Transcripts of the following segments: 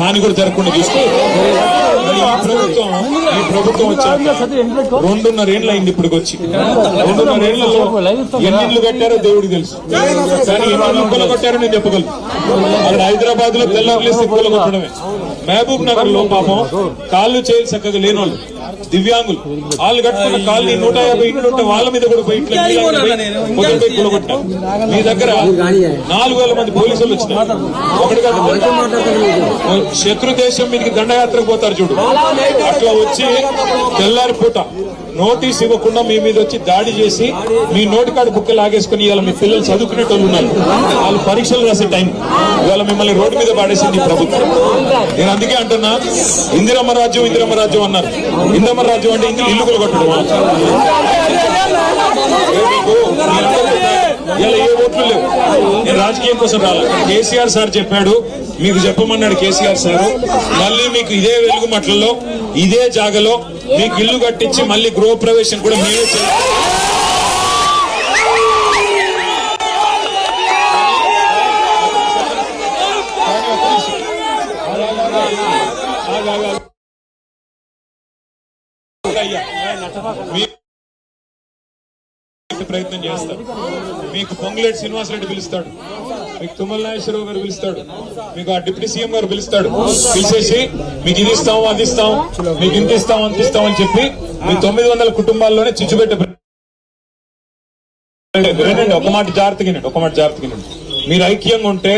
హాని కూడా జరగకుండా చూస్తే ఈ ప్రభుత్వం వచ్చాక 2.5 ఏళ్ళు అయింది ఇప్పటికి వచ్చి. 2.5 ఏళ్లలో ఎన్ని ఇళ్లు కట్టారో దేవుడికి తెలుసు, కానీ ఎన్ని ఇళ్లు కొట్టారో నేను చెప్పగలను. అక్కడ హైదరాబాద్ లో తెల్లవారులేసి ఇప్పులు కొట్టడమే. మహబూబ్ నగర్ లో పాపం కాళ్ళు చేయాలి చక్కగా లేనోళ్ళు, దివ్యాంగులు వాళ్ళు కట్టుకున్న కాళ్ళని 150 ఇంట్లు ఉంటే వాళ్ళ మీద కూడా పోయి మొదలుపై కూలగొట్టారు. మీ దగ్గర 4,000 మంది పోలీసులు వచ్చినారు. ఒకటి కాదు, శత్రు దేశం మీదకి దండయాత్రకు పోతారు చూడు, అట్లా వచ్చి తెల్లారి పూట నోటీస్ ఇవ్వకుండా మీ మీద వచ్చి దాడి చేసి మీ నోటికాడు బుక్క లాగేసుకుని ఇవాళ మీ పిల్లలు చదువుకునేటోళ్ళు ఉన్నారు, వాళ్ళు పరీక్షలు రాసే టైం ఇవాళ మిమ్మల్ని రోడ్డు మీద పాడేసింది ఈ ప్రభుత్వం. నేను అందుకే అంటున్నా, ఇందిరమ్మ రాజ్యం ఇందిరమ్మ రాజ్యం అన్నారు. ఇందిరమ్మ రాజ్యం అంటే ఇల్లు కొట్టడం. ఇలా ఏ ఓట్లు లేవు. నేను రాజకీయం కోసం రాలేదు. కేసీఆర్ సార్ చెప్పాడు, మీకు చెప్పమన్నాడు కేసీఆర్ సార్. మళ్ళీ మీకు ఇదే వెలుగుమట్లలో ఇదే జాగలో మీకు ఇల్లు కట్టించి మళ్ళీ గృహ ప్రవేశం కూడా మేమే చేయాలి. ప్రయత్నం చేస్తారు. మీకు పొంగులేటి శ్రీనివాసరెడ్డి పిలుస్తాడు, మీకు తుమ్మల నాగేశ్వరరావు గారు పిలుస్తాడు, మీకు ఆ డిప్యూటీ సీఎం గారు పిలుస్తాడు. పిలిచేసి మీకు ఇది ఇస్తాం అది ఇస్తాం, మీకు ఇంత ఇస్తాం అంత ఇస్తాం అని చెప్పి మీ 900 కుటుంబాల్లోనే చిచ్చుపెట్టే. ఒక మాట జాగ్రత్తగా మీరు ఐక్యంగా ఉంటే,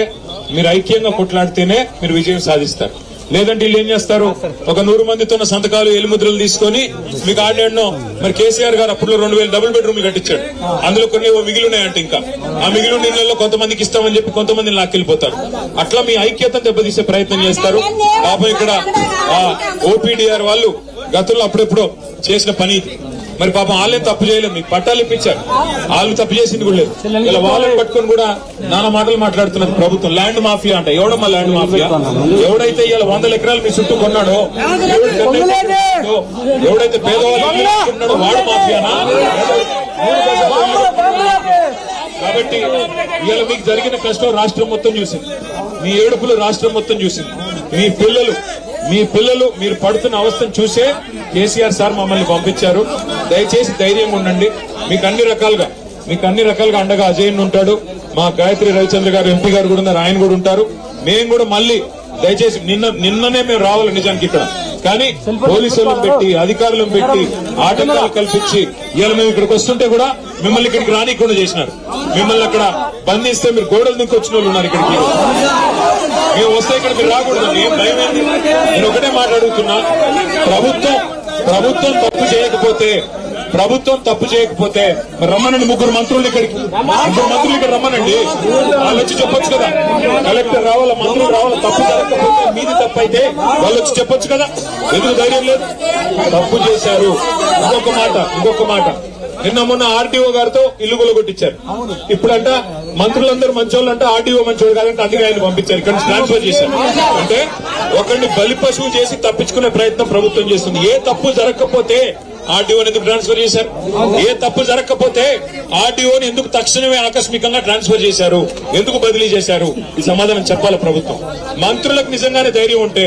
మీరు ఐక్యంగా కొట్లాడితేనే మీరు విజయం సాధిస్తారు. లేదంటే వీళ్ళు ఏం చేస్తారు, ఒక 100 మందితో సంతకాలు ఎలుముద్రలు తీసుకొని మీకు ఆడేడనో. మరి కేసీఆర్ గారు అప్పుడు 2,000 డబుల్ బెడ్రూమ్లు కట్టించాడు. అందులో కొన్ని మిగిలినాయంటే ఇంకా ఆ మిగిలిన ఇళ్లలో కొంతమందికి ఇస్తామని చెప్పి కొంతమందిని లాక్కెళ్ళిపోతారు. అట్లా మీ ఐక్యతను దెబ్బతీసే ప్రయత్నం చేస్తారు. పాపం ఇక్కడ ఓపీడీఆర్ వాళ్ళు గతంలో అప్పుడెప్పుడో చేసిన పని. మరి పాపం వాళ్ళేం తప్పు చేయలేదు, మీకు పట్టాలు ఇప్పించారు, వాళ్ళు తప్పు చేసింది కూడా లేదు. ఇలా వాళ్ళని పట్టుకొని కూడా నానా మాటలు మాట్లాడుతున్నది ప్రభుత్వం. ల్యాండ్ మాఫియా అంట. ఎవడమ్మా ల్యాండ్ మాఫియా? ఎవడైతే ఇలా 100 ఎకరాలు మీ చుట్టూ కొన్నాడో, ఎవడైతే పేదవాళ్ళు వాడు మాఫియానా? కాబట్టి ఇవాళ మీకు జరిగిన కష్టం రాష్ట్రం మొత్తం చూసింది, మీ ఏడుపులు రాష్ట్రం మొత్తం చూసింది. మీ పిల్లలు మీరు పడుతున్న అవస్థను చూసే కేసీఆర్ సార్ మమ్మల్ని పంపించారు. దయచేసి ధైర్యంగా ఉండండి. మీకు అన్ని రకాలుగా అండగా అజయ్ ఉంటాడు, మా గాయత్రి రవిచంద్ర గారు ఎంపీ గారు కూడా ఉన్నారు, ఆయన కూడా ఉంటారు. మేము కూడా మళ్ళీ దయచేసి నిన్ననే మేము రావాలి నిజానికి ఇక్కడ, కానీ పోలీసులను పెట్టి అధికారులను పెట్టి ఆటంకాలు కల్పించి ఇవాళ మేము ఇక్కడికి వస్తుంటే కూడా మిమ్మల్ని ఇక్కడికి రానికుండా చేసినారు. మిమ్మల్ని అక్కడ బంధిస్తే మీరు గోడలు దిక్కు వచ్చిన వాళ్ళు ఉన్నారు. ఇక్కడికి మేము వస్తే ఇక్కడ మీరు రాకూడదు. ఏం భయం ఏంటి? నేను ఒకటే మాట్లాడుతున్నా, ప్రభుత్వం తప్పు చేయకపోతే రమ్మనండి. 3 మంత్రులు ఇక్కడికి, 3 మంత్రులు ఇక్కడ రమ్మనండి. వాళ్ళు వచ్చి చెప్పొచ్చు కదా, కలెక్టర్ రావాలా, మంత్రులు రావాలా. తప్పు జరగకపోతే మీది తప్పు అయితే వాళ్ళు వచ్చి చెప్పొచ్చు కదా. ఎందుకు ధైర్యం లేదు? తప్పు చేశారు. ఇంకొక మాట నిన్న మొన్న ఆర్డీఓ గారితో ఇల్లు కొట్టించారు. ఇప్పుడంట మంత్రులందరూ మంచోళ్ళు అంట, ఆర్డీఓ మంచోళ్ళు కాదంటే అందుకే ఆయన పంపించారు, ఇక్కడ నుంచి ట్రాన్స్ఫర్ చేశారు. అంటే ఒకరిని బలి పశువు చేసి తప్పించుకునే ప్రయత్నం ప్రభుత్వం చేస్తుంది. ఏ తప్పు జరగకపోతే ఆర్డీఓని ఎందుకు ట్రాన్స్ఫర్ చేశారు? ఏ తప్పు జరగకపోతే ఆర్డీఓని ఎందుకు తక్షణమే ఆకస్మికంగా ట్రాన్స్ఫర్ చేశారు? ఎందుకు బదిలీ చేశారు? ఈ సమాధానం చెప్పాలి ప్రభుత్వం. మంత్రులకు నిజంగానే ధైర్యం ఉంటే,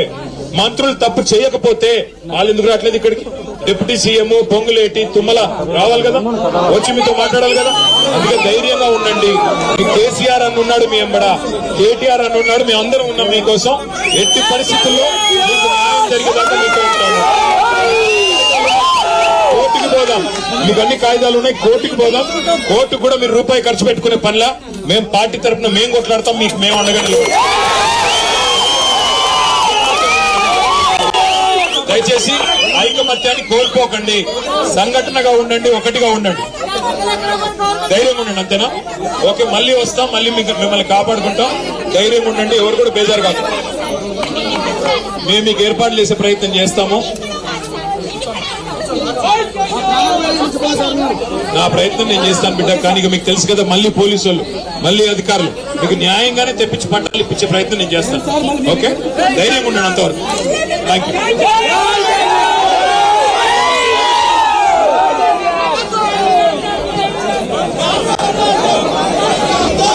మంత్రులు తప్పు చేయకపోతే వాళ్ళు ఎందుకు రావట్లేదు ఇక్కడికి? డిప్యూటీ సీఎం పొంగులేటి తుమ్మల రావాలి కదా, వచ్చి మీతో మాట్లాడాలి కదా. అందుకే ధైర్యంగా ఉండండి. మీ కేసీఆర్ అని ఉన్నాడు మీ ఎంబడ, కేటీఆర్ అని ఉన్నాడు, మేము అందరం ఉన్నాం మీకోసం. ఎట్టి పరిస్థితుల్లో మీకు న్యాయం జరిగేదాకా మీతో ఉంటాము. కోర్టుకి పోదాం, మీకు అన్ని కాయిదాలు ఉన్నాయి, కోర్టుకి పోదాం. కోర్టుకు కూడా మీరు రూపాయి ఖర్చు పెట్టుకునే పనిలా మేము పార్టీ తరఫున మేము కొట్లాడతాం, మీకు మేము అండగా నిలబడతాం. దయచేసి ఐకమత్యాన్ని కోల్పోకండి, సంఘటనగా ఉండండి, ఒకటిగా ఉండండి, ధైర్యంగా ఉండండి. అంతేనా? ఓకే, మళ్ళీ వస్తాం, మళ్ళీ మిమ్మల్ని కాపాడుకుంటాం. ధైర్యంగా ఉండండి, ఎవరు కూడా బేజారు కాదు. మేము మీకు ఏర్పాట్లు చేసే ప్రయత్నం చేస్తాము. నా ప్రయత్నం నేను చేస్తాను బిడ్డ. కానీ మీకు తెలుసు కదా, మళ్ళీ పోలీసు వాళ్ళు, మళ్ళీ అధికారులు మీకు న్యాయంగానే తెప్పించి పట్టాలు ఇప్పించే ప్రయత్నం నేను చేస్తాను. ఓకే, ధైర్యంగా ఉండండి అంతవరకు. Thank you.